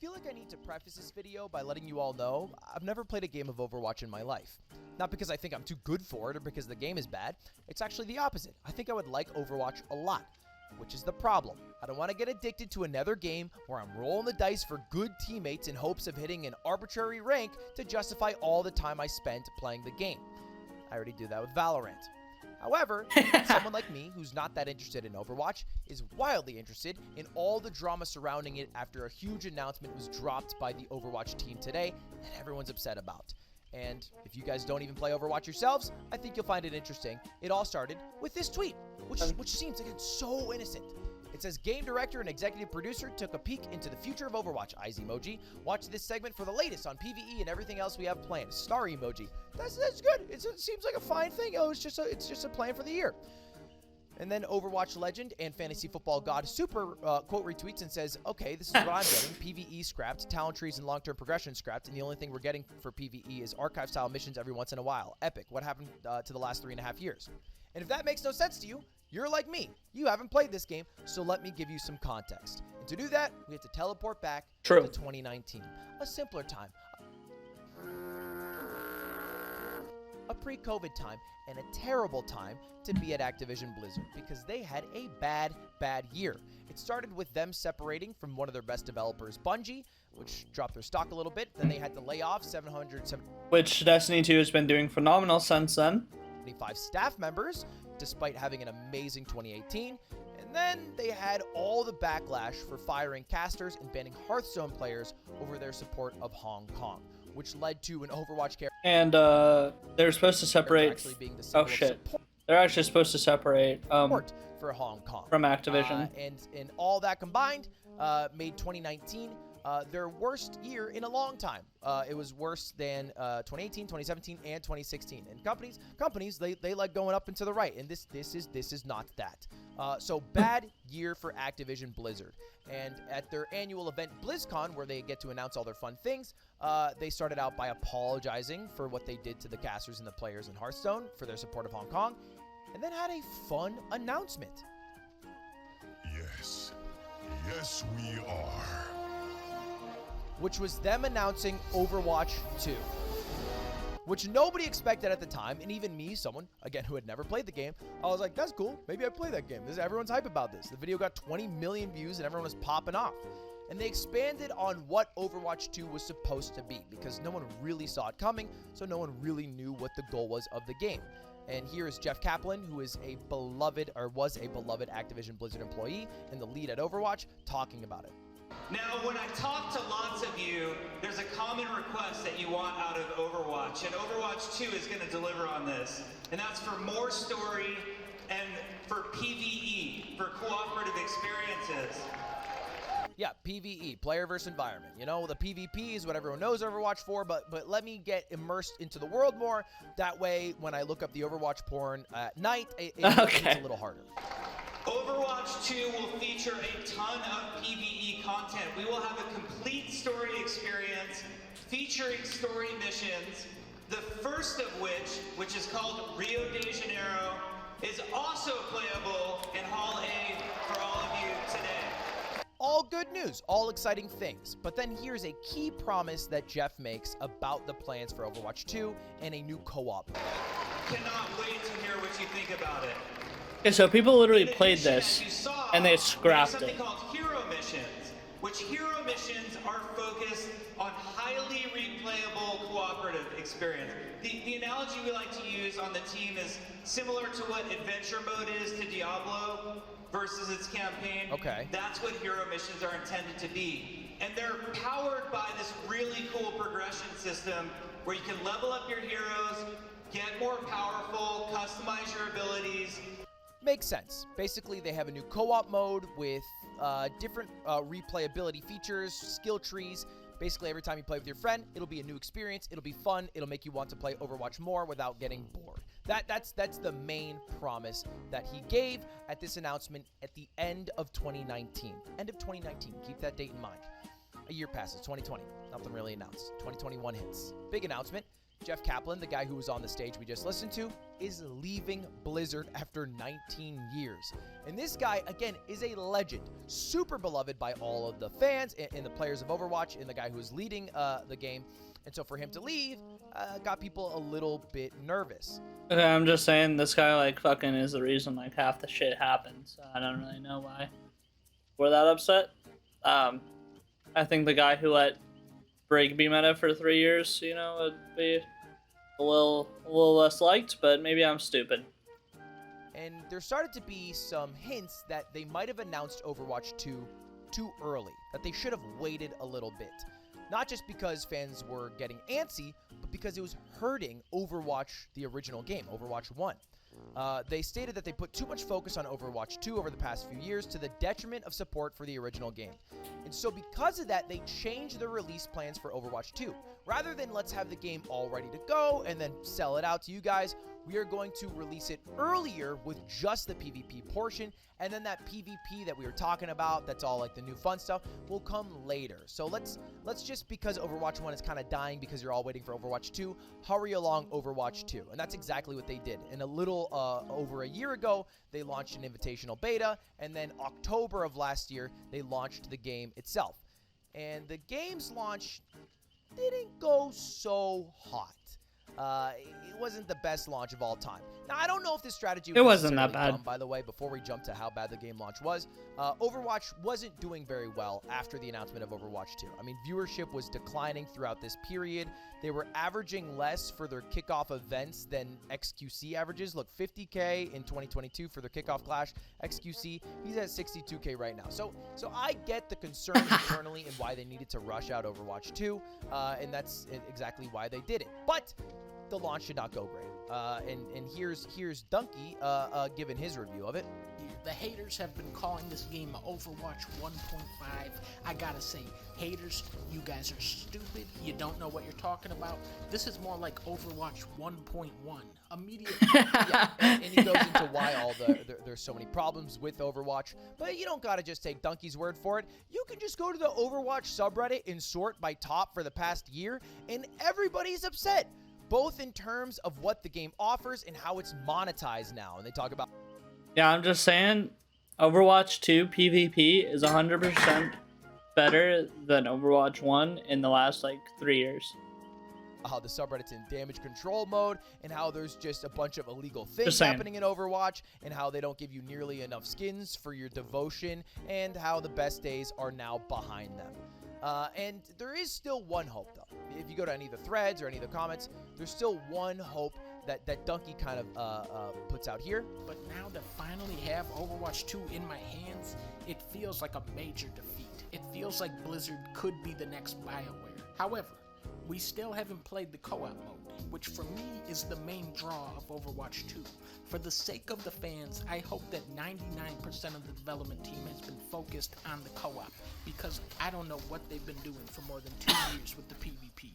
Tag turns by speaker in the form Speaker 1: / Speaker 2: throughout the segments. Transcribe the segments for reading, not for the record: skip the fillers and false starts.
Speaker 1: feel like I need to preface this video by letting you all know I've never played a game of Overwatch in my life. Not because I think I'm too good for it or because the game is bad. It's actually the opposite. I think I would like Overwatch a lot, which is the problem. I don't want to get addicted to another game where I'm rolling the dice for good teammates in hopes of hitting an arbitrary rank to justify all the time I spent playing the game. I already do that with Valorant. However, someone like me, who's not that interested in Overwatch, is wildly interested in all the drama surrounding it after a huge announcement was dropped by the Overwatch team today that everyone's upset about. And if you guys don't even play Overwatch yourselves, I think you'll find it interesting. It all started with this tweet, which seems, again, so innocent. It says, game director and executive producer took a peek into the future of Overwatch. Eyes emoji. Watch this segment for the latest on PvE and everything else we have planned. Star emoji. That's good. It seems like a fine thing. Oh, it's just a plan for the year. And then Overwatch legend and fantasy football god Super quote retweets and says, okay, this is what I'm getting. PvE scrapped, talent trees and long-term progression scrapped, and the only thing we're getting for PvE is archive-style missions every once in a while. Epic. What happened to the last 3.5 years? And if that makes no sense to you, you're like me. You haven't played this game, so let me give you some context. And to do that, we have to teleport back to 2019. A simpler time. A pre-COVID time, and a terrible time to be at Activision Blizzard because they had a bad year. It started with them separating from one of their best developers, Bungie, which dropped their stock a little bit. Then they had to lay off 775
Speaker 2: which Destiny 2 has been doing phenomenal since then.
Speaker 1: Staff members, despite having an amazing 2018. And then they had all the backlash for firing casters and banning Hearthstone players over their support of Hong Kong, which led to an Overwatch character.
Speaker 2: And they're supposed to separate. Oh shit! They're actually supposed to separate
Speaker 1: for Hong Kong
Speaker 2: from Activision.
Speaker 1: And all that combined made 2019 their worst year in a long time. It was worse than 2018, 2017, and 2016. And companies, they like going up and to the right. And this is not that. So bad year for Activision Blizzard. And at their annual event BlizzCon, where they get to announce all their fun things, they started out by apologizing for what they did to the casters and the players in Hearthstone for their support of Hong Kong, and then had a fun announcement.
Speaker 3: Yes, we are.
Speaker 1: Which was them announcing Overwatch 2. Which nobody expected at the time, and even me, someone, again, who had never played the game, I was like, that's cool, maybe I play that game. Everyone's hype about this. The video got 20 million views, and everyone was popping off. And they expanded on what Overwatch 2 was supposed to be, because no one really saw it coming, so no one really knew what the goal was of the game. And here is Jeff Kaplan, who is a beloved, or was a beloved Activision Blizzard employee and the lead at Overwatch, talking about it.
Speaker 4: Now, when I talk to lots of you, there's a common request that you want out of Overwatch, and Overwatch 2 is going to deliver on this. And that's for more story and for PvE, for cooperative experiences.
Speaker 1: Yeah, PvE, player versus environment. You know, the PvP is what everyone knows Overwatch for, but let me get immersed into the world more. That way, when I look up the Overwatch porn at night, it's a little harder.
Speaker 4: Overwatch 2 will feature a ton of PvE content. We will have a complete story experience featuring story missions, the first of which is called Rio de Janeiro, is also playable in Hall A for all of you today.
Speaker 1: All good news, all exciting things. But then here's a key promise that Jeff makes about the plans for Overwatch 2 and a new co-op.
Speaker 4: Cannot wait to hear what you think about it.
Speaker 2: Okay, so people literally played this, and they scrapped it.
Speaker 4: Something called hero missions, which hero missions are focused on highly replayable cooperative experience. The analogy we like to use on the team is similar to what adventure mode is to Diablo versus its campaign.
Speaker 1: Okay.
Speaker 4: That's what hero missions are intended to be. And they're powered by this really cool progression system where you can level up your heroes, get more powerful, customize your abilities.
Speaker 1: Makes sense. Basically, they have a new co-op mode with different replayability features, skill trees. Basically, every time you play with your friend, it'll be a new experience. It'll be fun. It'll make you want to play Overwatch more without getting bored. That's the main promise that he gave at this announcement at the end of 2019. End of 2019. Keep that date in mind. A year passes, 2020. Nothing really announced. 2021 hits. Big announcement. Jeff Kaplan, the guy who was on the stage we just listened to, is leaving Blizzard after 19 years. And this guy, again, is a legend, super beloved by all of the fans and the players of Overwatch, and the guy who's leading the game. And so for him to leave got people a little bit nervous.
Speaker 2: Okay, I'm just saying this guy like fucking is the reason like half the shit happens. So I don't really know why we're that upset. I think the guy who let Break be meta for 3 years, you know, would be a little less liked, but maybe I'm stupid.
Speaker 1: And there started to be some hints that they might have announced Overwatch 2 too early, that they should have waited a little bit. Not just because fans were getting antsy, but because it was hurting Overwatch, the original game, Overwatch 1. They stated that they put too much focus on Overwatch 2 over the past few years to the detriment of support for the original game. And so because of that, they changed the release plans for Overwatch 2. Rather than let's have the game all ready to go and then sell it out to you guys, we are going to release it earlier with just the PvP portion, and then that PvP that we were talking about, that's all like the new fun stuff, will come later. So let's just, because Overwatch 1 is kind of dying because you're all waiting for Overwatch 2, hurry along Overwatch 2. And that's exactly what they did. And a little over a year ago, they launched an invitational beta, and then October of last year, they launched the game itself. And the game's launch didn't go so hot. It wasn't the best launch of all time. Now, I don't know if this strategy was
Speaker 2: wasn't that bad.
Speaker 1: dumb, by the way, before we jump to how bad the game launch was. Overwatch wasn't doing very well after the announcement of Overwatch 2. I mean, viewership was declining throughout this period. They were averaging less for their kickoff events than XQC averages. Look, 50K in 2022 for their kickoff clash. XQC, he's at 62K right now. So I get the concern internally and why they needed to rush out Overwatch 2, and that's exactly why they did it. But the launch did not go great. And here's Dunkey giving his review of it.
Speaker 5: The haters have been calling this game Overwatch 1.5. I gotta say, haters, you guys are stupid. You don't know what you're talking about. This is more like Overwatch 1.1. Immediately.
Speaker 1: Yeah, and he goes into why there's so many problems with Overwatch. But you don't gotta just take Dunkey's word for it. You can just go to the Overwatch subreddit and sort by top for the past year, and everybody's upset, both in terms of what the game offers and how it's monetized now. And they talk about...
Speaker 2: Yeah, I'm just saying, Overwatch 2 PvP is 100% better than Overwatch 1 in the last, 3 years.
Speaker 1: How the subreddit's in damage control mode, and how there's just a bunch of illegal things happening in Overwatch, and how they don't give you nearly enough skins for your devotion, and how the best days are now behind them. And there is still one hope, though. If you go to any of the threads or any of the comments, there's still one hope that Dunkey kind of puts out here.
Speaker 5: But now to finally have Overwatch 2 in my hands, it feels like a major defeat. It feels like Blizzard could be the next BioWare. However, we still haven't played the co-op mode, which for me is the main draw of Overwatch 2. For the sake of the fans, I hope that 99% of the development team has been focused on the co-op, because I don't know what they've been doing for more than 2 years with the PvP.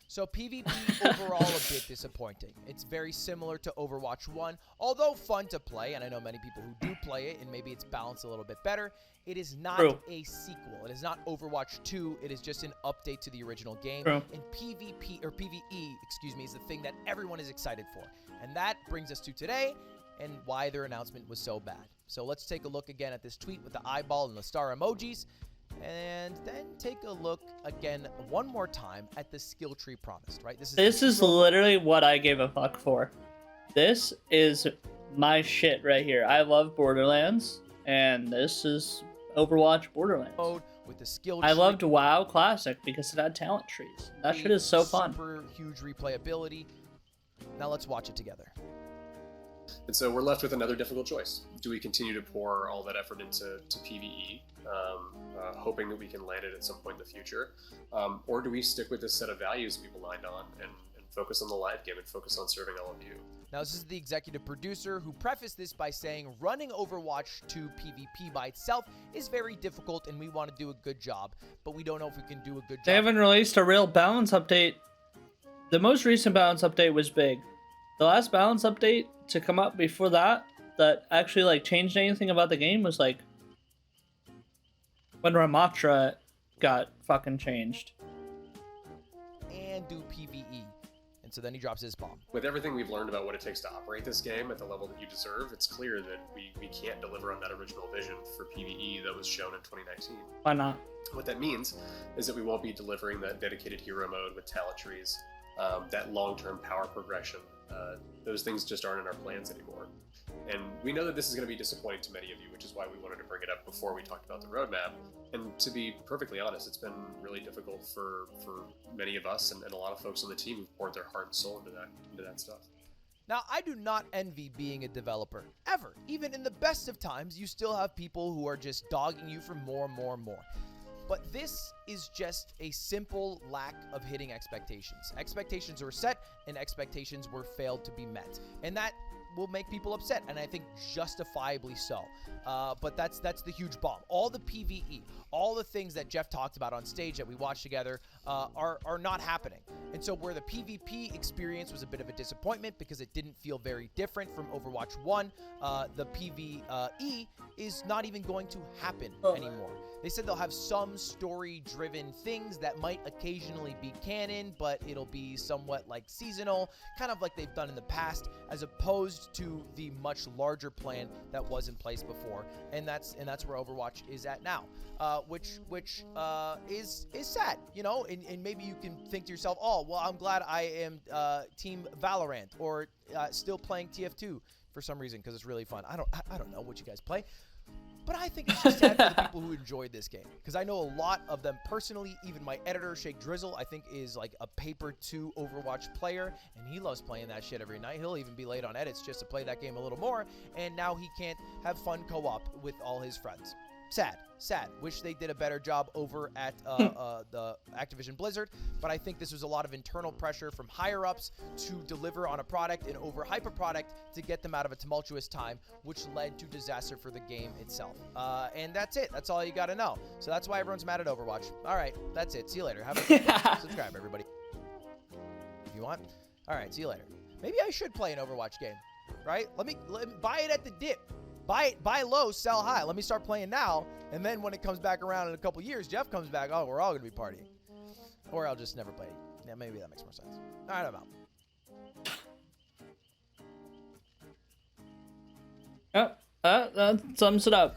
Speaker 1: So PvP overall a bit disappointing. It's very similar to Overwatch 1, although fun to play, and I know many people who do play it, and maybe it's balanced a little bit better. It is not a sequel. It is not Overwatch 2. It is just an update to the original game. And PvE, is the thing that everyone is excited for. And that brings us to today and why their announcement was so bad. So let's take a look again at this tweet with the eyeball and the star emojis, and then take a look again one more time at the skill tree promised, right?
Speaker 2: This is literally what I gave a fuck for. This is my shit right here. I love Borderlands, and this is Overwatch Borderlands.
Speaker 1: With the skill tree.
Speaker 2: I loved WoW Classic because it had talent trees. That shit is so fun.
Speaker 1: Super huge replayability. Now let's watch it together.
Speaker 6: And so we're left with another difficult choice. Do we continue to pour all that effort into PvE, hoping that we can land it at some point in the future? Or do we stick with this set of values we've aligned on and focus on the live game and focus on serving all of you?
Speaker 1: Now, this is the executive producer who prefaced this by saying running Overwatch 2 PvP by itself is very difficult and we want to do a good job, but we don't know if we can do a good job.
Speaker 2: They haven't released a real balance update. The most recent balance update was big. The last balance update to come up before that actually changed anything about the game was when Ramatra got fucking changed.
Speaker 1: And do PvE. And So then he drops his bomb.
Speaker 6: With everything we've learned about what it takes to operate this game at the level that you deserve, it's clear that we can't deliver on that original vision for PvE that was shown in 2019.
Speaker 2: Why not?
Speaker 6: What that means is that we won't be delivering that dedicated hero mode with talent trees, that long-term power progression. Those things just aren't in our plans anymore. And we know that this is going to be disappointing to many of you, which is why we wanted to bring it up before we talked about the roadmap. And to be perfectly honest, it's been really difficult for many of us and a lot of folks on the team who've poured their heart and soul into that stuff.
Speaker 1: Now, I do not envy being a developer, ever. Even in the best of times, you still have people who are just dogging you for more and more and more. But this is just a simple lack of hitting expectations. Expectations were set, and expectations were failed to be met. And that will make people upset, and I think justifiably so. But that's the huge bomb. All the PvE, all the things that Jeff talked about on stage that we watched together are not happening. And so where the PvP experience was a bit of a disappointment because it didn't feel very different from Overwatch 1, the PvE is not even going to happen anymore. They said they'll have some story-driven things that might occasionally be canon, but it'll be somewhat like seasonal, kind of like they've done in the past, as opposed to the much larger plan that was in place before. And that's where Overwatch is at now, which is sad, you know. And maybe you can think to yourself, oh, well, I'm glad I am Team Valorant or still playing TF2 for some reason because it's really fun. I don't know what you guys play. But I think it's just sad for the people who enjoyed this game. Because I know a lot of them personally. Even my editor, Shake Drizzle, I think is like a Paper 2 Overwatch player. And he loves playing that shit every night. He'll even be late on edits just to play that game a little more. And now he can't have fun co-op with all his friends. Sad. Wish they did a better job over at the Activision Blizzard. But I think this was a lot of internal pressure from higher-ups to deliver on a product and overhype a product to get them out of a tumultuous time, which led to disaster for the game itself. And that's it. That's all you got to know. So that's why everyone's mad at Overwatch. All right, that's it. See you later. Have a good day. Subscribe, everybody, if you want. All right, see you later. Maybe I should play an Overwatch game, right? Let me buy it at the dip. Buy low, sell high. Let me start playing now, and then when it comes back around in a couple years, Jeff comes back. Oh, we're all gonna be partying, or I'll just never play. Yeah, maybe that makes more sense. All right, I'm out.
Speaker 2: Yep, that sums it up.